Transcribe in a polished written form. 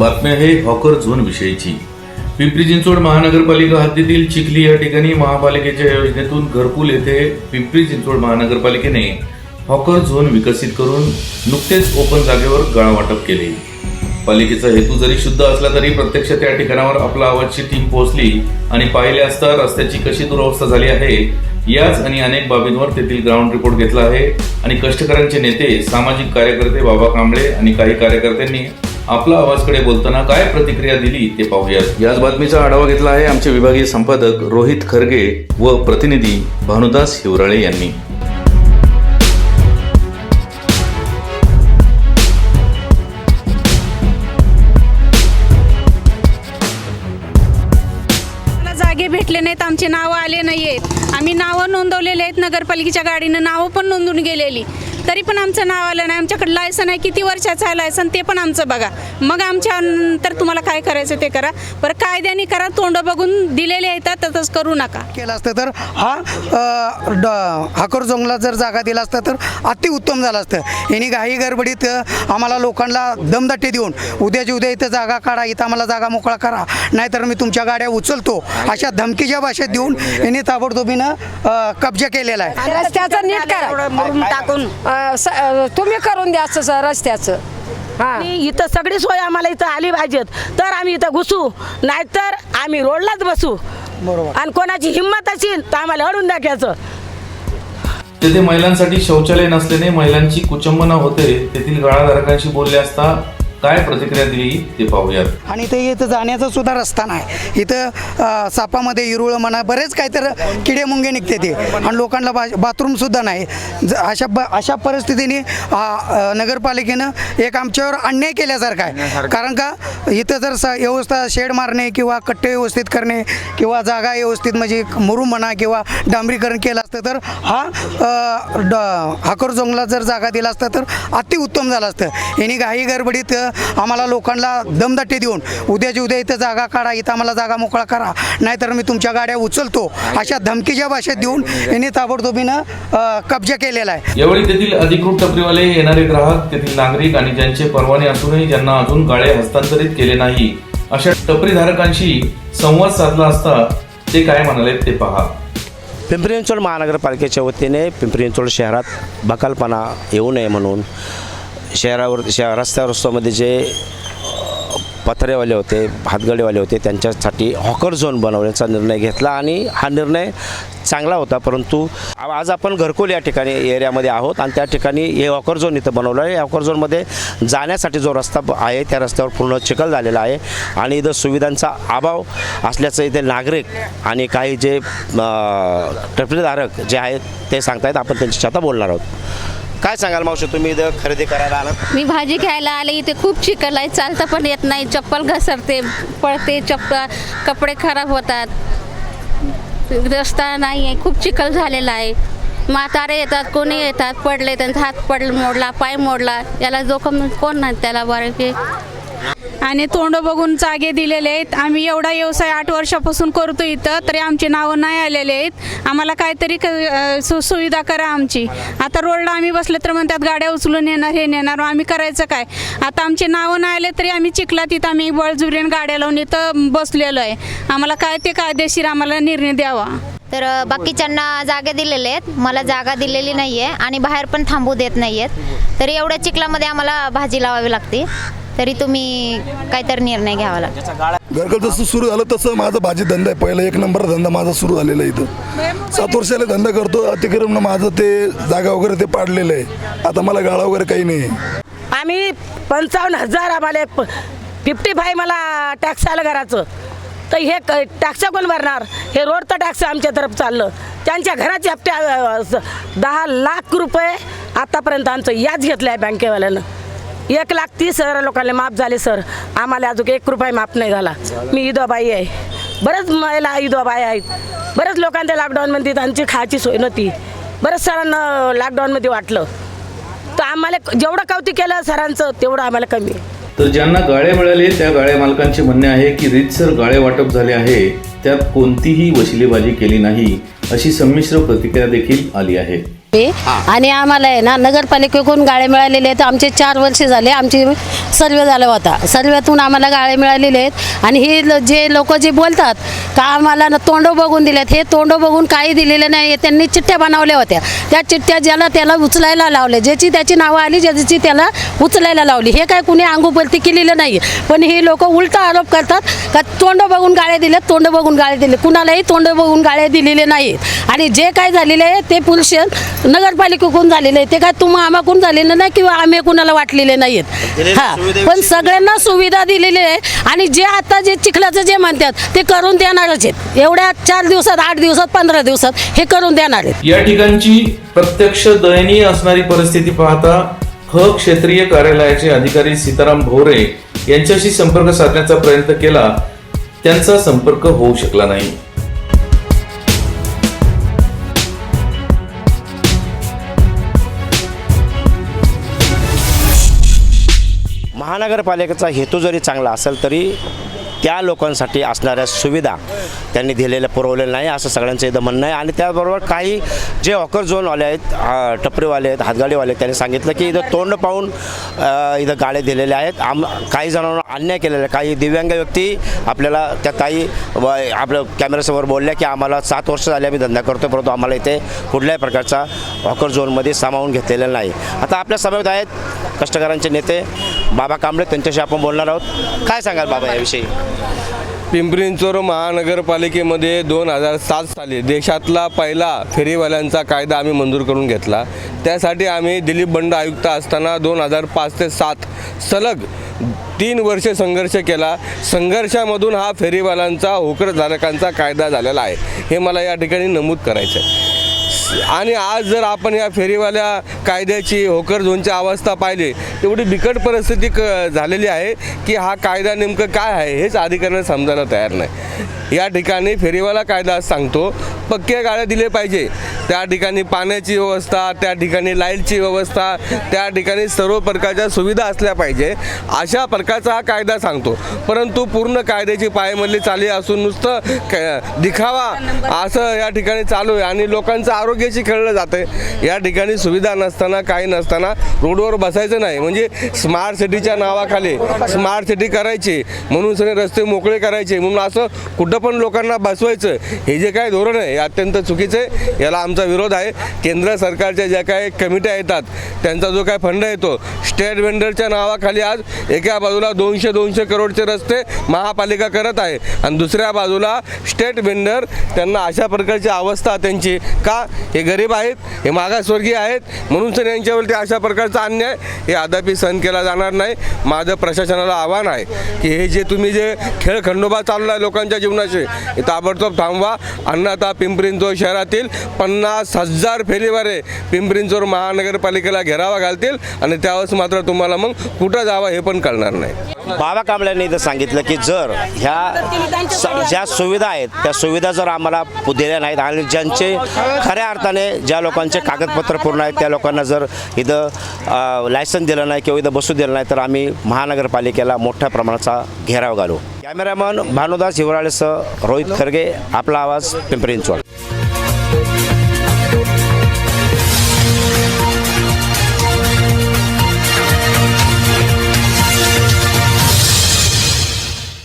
बातमी आहे hawker zone विषयीची। पिंपरी चिंचवड महानगरपालिका हद्दीतील चिखली या ठिकाणी महापालिकेच्या योजनेतून घरकुल येथे पिंपरी चिंचवड महानगरपालिकेने हॉकर झोन विकसित करून नुकतेच ओपन जागेवर गाळा वाटप केले। पालिकेचा हेतू जरी शुद्ध असला तरी प्रत्यक्ष त्या ठिकाणावर आपला आवाजची टीम पोहोचली आणि पाहिले असता रस्त्याची कशी दुरवस्था झाली आहे याच आणि अनेक बाबींवर तेथील ग्राउंड रिपोर्ट घेतला आहे आणि कष्टकऱ्यांचे नेते, सामाजिक कार्यकर्ते बाबा कांबळे आणि काही कार्यकर्त्यांनी आपला आवाजकडे बोलताना काय प्रतिक्रिया दिली ते पाहूयात। याच बातमीचा आढावा घेतला आहे आमचे विभागीय संपादक रोहित खरगे व प्रतिनिधी भानुदास हिवराळे यांनी। जागे भेटले नाहीत, आमचे नावं आले नाहीयेत। आम्ही नावं नोंदवलेले आहेत, नगरपालिकेच्या गाडीनं नावं पण नोंदून गेलेली, तरी पण आमचं नाव आलं नाही। आमच्याकडे लायसन आहे, किती वर्षाचं आहे लायसन ते पण आमचं बघा। मग आमच्या नंतर तुम्हाला काय करायचं ते करा, बरं कायद्याने करा, तोंड बघून दिलेले आहेत तसंच करू नका। केलं असतं तर हॉकर झोनला जर जागा दिला असता तर अतिउत्तम झालं असतं। यांनी घाई गडबडीत आम्हाला लोकांना दमदाटी देऊन उद्याची उद्या इथं जागा काढा, इथं आम्हाला जागा मोकळा करा, नाहीतर मी तुमच्या गाड्या उचलतो अशा धमकीच्या भाषेत देऊन यांनी ताबडतोबीनं कब्जा केलेला आहे। रस्त्याचं नीट करा, टाकून तुम्ही करून द्या असं रस्त्याचं। आणि इथं सगळी सोय आम्हाला इथं आली पाहिजेत तर आम्ही इथं घुसू, नाहीतर आम्ही रोडलाच बसू। बरोबर। आणि कोणाची हिंमत असेल तर आम्हाला अडून दाखवायचं। तेथे महिलांसाठी शौचालय नसल्याने महिलांची कुचंबना होते। तेथील गाळाधारकांशी बोलले असता काय प्रतिक्रिया दिली ते पाहूयात। आणि ते इथं जाण्याचा सुद्धा रस्ता नाही, इथं सापामध्ये इरुळ म्हणा बरेच काहीतरी किडे मुंगे निघते ते, आणि लोकांना बाथरूम सुद्धा नाही। अशा परिस्थितीने नगरपालिकेनं एक आमच्यावर अन्याय केल्यासारखा आहे। कारण का इथं जर व्यवस्था शेड मारणे किंवा कट्टे व्यवस्थित करणे किंवा जागा व्यवस्थित म्हणजे मुरुम म्हणा किंवा डांबरीकरण केलं असतं तर हॉकर झोनला जर जागा दिला असता तर अतिउत्तम झालं असतं। यांनी घाई गडबडीत आम्हाला लोकांना दमदाटी देऊन उद्याची उद्या इथं जागा काढा, इथं आम्हाला जागा मोकळा करा, नाहीतर मी तुमच्या गाड्या उचलतो अशा धमकीच्या भाषेत देऊन यांनी ताबडतोबीनं कब्जा केलेला आहे। यावेळी तेथील अधिकृत टपरीवाले, येणारे ग्राहक, तेथील नागरिक आणि ज्यांचे परवाने असूनही ज्यांना अजून गाळे हस्तांतरित केले नाही अशा टपरीधारकांशी संवाद साधला असता ते काय म्हणाले ते पहा। पिंपरी चिंचवड महानगरपालिकेच्या वतीने पिंपरी चिंचवड शहरात बकालपणा येऊ नये म्हणून रस्त्यामध्ये जे पत्रेवाले होते, हातगाडीवाले होते, त्यांच्यासाठी हॉकर झोन बनवण्याचा निर्णय घेतला आणि हा निर्णय चांगला होता। परंतु आज आपण घरकुल या ठिकाणी एरियामध्ये आहोत आणि त्या ठिकाणी हे हॉकर झोन इथं बनवलं आहे। हॉकर झोनमध्ये जाण्यासाठी जो रस्ता आहे त्या रस्त्यावर पूर्ण चिखल झालेला आहे आणि इथं सुविधांचा अभाव असल्याचं इथे नागरिक आणि काही जे टपरीधारक जे आहेत ते सांगतायत। आपण त्यांच्याशी आता बोलणार आहोत। काय सांगाल मावशी, तुम्ही इथं खरेदी करायला आलात? मी भाजी घ्यायला आले, इथे खूप चिखल आहे, चालता पण येत नाही, चप्पल घसरते, पडते, कपडे खराब होतात, रस्ता नाही आहे, खूप चिखल झालेला आहे। म्हातारे येतात, कोणी येतात, पडले, त्यांचा हात मोडला, पाय मोडला, याला जोखम कोण नाही त्याला बरे। आणि तोंड बघून जागे दिलेले आहेत। आम्ही एवढा व्यवसाय 8 वर्षापासून करतो इथं, तरी आमचे नावं नाही आलेले आहेत। आम्हाला काहीतरी सुविधा करा आमची। आता रोडला आम्ही बसले तर म्हणतात गाड्या उचलून येणार, हे नेणार, आम्ही करायचं काय? आता आमचे नावं नाही आले तरी आम्ही चिखलात इथं आम्ही बळजुरीने गाड्या लावून इथं बसलेलो आहे। आम्हाला काय ते कायदेशीर आम्हाला निर्णय द्यावा। तर बाकीच्यांना जागा दिलेल्या आहेत, मला जागा दिलेली नाही आहे आणि बाहेर पण थांबू देत नाही आहेत। तरी एवढ्या चिखलामध्ये आम्हाला भाजी लावावी लागते, तरी तुम्ही काहीतरी निर्णय घ्यावा लागतो। घरकुल जसं सुरू झालं तसं माझा भाजी धंदा आहे, पहिला 1 नंबर धंदा माझा सुरू झालेला आहे। इथं 7 वर्षाला धंदा करतो, अतिक्रमण माझं ते जागा वगैरे ते पाडलेलं आहे। आता मला गाळा वगैरे काही नाही। आम्ही 55,000 आम्हाला 55 मला टॅक्स आलं घराचं, तर हे टॅक्स कोण भरणार? हे रोडचं टॅक्स आमच्या तरफ चाललं, त्यांच्या घराचे हप्ते 10 लाख रुपये आतापर्यंत आमचं याच घेतलं आहे बँकेवाल्यानं। 1,30,000 लोकांना माफ झाले सर, आम्हाला अजून 1 रुपया माफ नाही झाला। मी विधवाबाई आहे, बरेच महिला विधवाबाई आहेत, बरेच लोकांच्या लॉकडाऊनमध्ये त्यांची खायची सोय नव्हती, बरेच सरांना लॉकडाऊनमध्ये वाटलं, तर आम्हाला जेवढं कौतुक केलं सरांचं तेवढं आम्हाला कमी आहे। तर ज्यांना गाळे मिळाले त्या गाळे मालकांचे म्हणणे आहे की रीतसर गाळे वाटप झाले आहे, त्यात कोणतीही वशिलेबाजी केली नाही अशी संमिश्र प्रतिक्रिया देखील आली आहे। आणि आम्हाला आहे ना नगरपालिकेकडून गाळे मिळालेले आहेत। आमचे 4 वर्ष झाले, आमची सर्वे झाला होता. सर्वेतून आम्हाला गाळे मिळालेले आहेत आणि जे लोक जे बोलतात का आम्हाला तोंड बघून दिलेत, हे तोंड बघून काही दिलेलं नाही. त्यांनी चिठ्ठ्या बनवल्या होत्या, त्या चिठ्ठ्या ज्याला त्याला उचलायला लावले, ज्याची त्याची नावं आली ज्याची त्याला उचलायला लावली. हे काय कुणी अंगुपलती केलेलं नाही. पण हे लोक उलटा आरोप करतात का तोंड बघून गाळे दिले, तोंड बघून गाळे दिले. कुणालाही तोंड बघून गाळे दिलेले नाहीत. आणि जे काय झालेलं आहे ते पोल्युशन नगरपालिकेकडून झालेलं आहे. ते काय आम्हाकडून झालेलं नाही किंवा आम्ही कुणाला वाटलेले नाहीत. हां, पण सगळ्यांना सुविधा दिलेली आहे. आणि जे आता जे चिखलाचं जे म्हणतात ते करून देणारच आहेत. एवढ्या 4 दिवसात, 8 दिवसात, 15 दिवसात हे करून देणार आहेत. या ठिकाणची प्रत्यक्ष दयनीय असणारी परिस्थिती पाहता ख क्षेत्रीय कार्यालयाचे अधिकारी सीताराम भोरे यांच्याशी संपर्क साधण्याचा प्रयत्न केला, त्यांचा संपर्क होऊ शकला नाही. महानगरपालिकेचा हेतू जरी चांगला असेल तरी त्या लोकांसाठी असणाऱ्या सुविधा त्यांनी दिलेल्या पुरवलेल्या नाही असं सगळ्यांचं इथं म्हणणं आहे. आणि त्याबरोबर काही जे हॉकर झोनवाले आहेत, टपरीवाले आहेत, हातगाडीवाले आहेत, त्यांनी सांगितलं की इथं तोंड पाहून इथं गाळे दिलेले आहेत. काही जणांना अन्याय केलेला आहे. काही दिव्यांग व्यक्ती आपल्याला त्या ताई आपल्या कॅमेऱ्यासमोर बोलल्या की आम्हाला 7 वर्ष झाले आम्ही धंदा करतो, परंतु आम्हाला इथे कुठल्याही प्रकारचा हॉकर झोनमध्ये सामावून घेतलेला नाही. आता आपल्या समवेत आहेत कष्टकऱ्यांचे नेते बाबा कांबळे, त्यांच्याशी आपण बोलणार आहोत. काय सांगाल बाबा याविषयी? पिंपरी चिंचवड महानगरपालिकेमध्ये 2007 साली देशातला पहिला फेरीवाल्यांचा कायदा आम्ही मंजूर करून घेतला. त्यासाठी आम्ही दिलीप बंड आयुक्त असताना 2005 ते 2007 सलग 3 वर्षे संघर्ष केला. संघर्षामधून हा फेरीवाल्यांचा होकरधारकांचा कायदा झालेला आहे, हे मला या ठिकाणी नमूद करायचं आहे. आणि आज जर आपण या फेरीवाल्या कायद्याची होकर झोनची अवस्था पाहिली, एवढी बिकट परिस्थिती झालेली आहे की हा कायदा नेमकं काय आहे हेच अधिकाऱ्यांना समजायला तयार नाही. या ठिकाणी फेरीवाला कायदा सांगतो पक्के गाळे दिले पाहिजे, त्या ठिकाणी पाण्याची व्यवस्था, त्या ठिकाणी लाईटची व्यवस्था, त्या ठिकाणी सर्व प्रकारच्या सुविधा असल्या पाहिजे, अशा प्रकारचा हा कायदा सांगतो. परंतु पूर्ण कायद्याची पायमल्ली चालली असून नुसतं दिखावा असं या ठिकाणी चालू आहे आणि लोकांचं आरोग्याशी खेळलं जातं. या ठिकाणी सुविधा नसताना, काही नसताना रोडवर बसायचं नाही, म्हणजे स्मार्ट सिटीच्या नावाखाली स्मार्ट सिटी करायची म्हणून सगळे रस्ते मोकळे करायचे म्हणून असं कुठं पण लोकांना बसवायचं, हे जे काय धोरण आहे हे अत्यंत चुकीचं आहे. याला आमचा विरोध आहे. केंद्र सरकारच्या ज्या काही कमिट्या येतात त्यांचा जो काय फंड येतो, स्टेट वेंडरच्या नावाखाली आज एका बाजूला 200 करोडचे रस्ते महापालिका करत आहे आणि दुसऱ्या बाजूला स्टेट वेंडर त्यांना अशा प्रकारची अवस्था त्यांची का, हे गरीब आहेत, हे मागासवर्गीय आहेत म्हणून सर यांच्यावरती अशा प्रकारचा अन्याय हे अद्याप सहन केला जाणार नाही. माझं प्रशासनाला आव्हान आहे की हे जे तुम्ही जे खेळखंडोबा चालला आहे लोकांच्या जीवनाचे, हे ताबडतोब थांबवा. अन्यथा पिंपरी चिंचवड शहरातील 50,000 फेरीवाले पिंपरी चिंचवड महानगरपालिकेला घेरावा घालतील आणि त्यावेळेस मात्र तुम्हाला मग कुठं जावं हे पण कळणार नाही. बाबा कांबळेंनी इथं सांगितलं की जर ज्या सुविधा आहेत त्या सुविधा जर आम्हाला दिल्या नाहीत आणि ज्यांचे खऱ्या अर्थाने ज्या लोकांचे कागदपत्र पूर्ण आहेत त्या लोकांना जर इथं लायसन दिलं नाही किंवा इथं बसू दिलं नाही तर आम्ही महानगरपालिकेला मोठ्या प्रमाणाचा घेराव घालू. कॅमेरामन भानुदास हिवराळेसह रोहित खरगे, आपला आवाज, पिंपरी चिंचवड.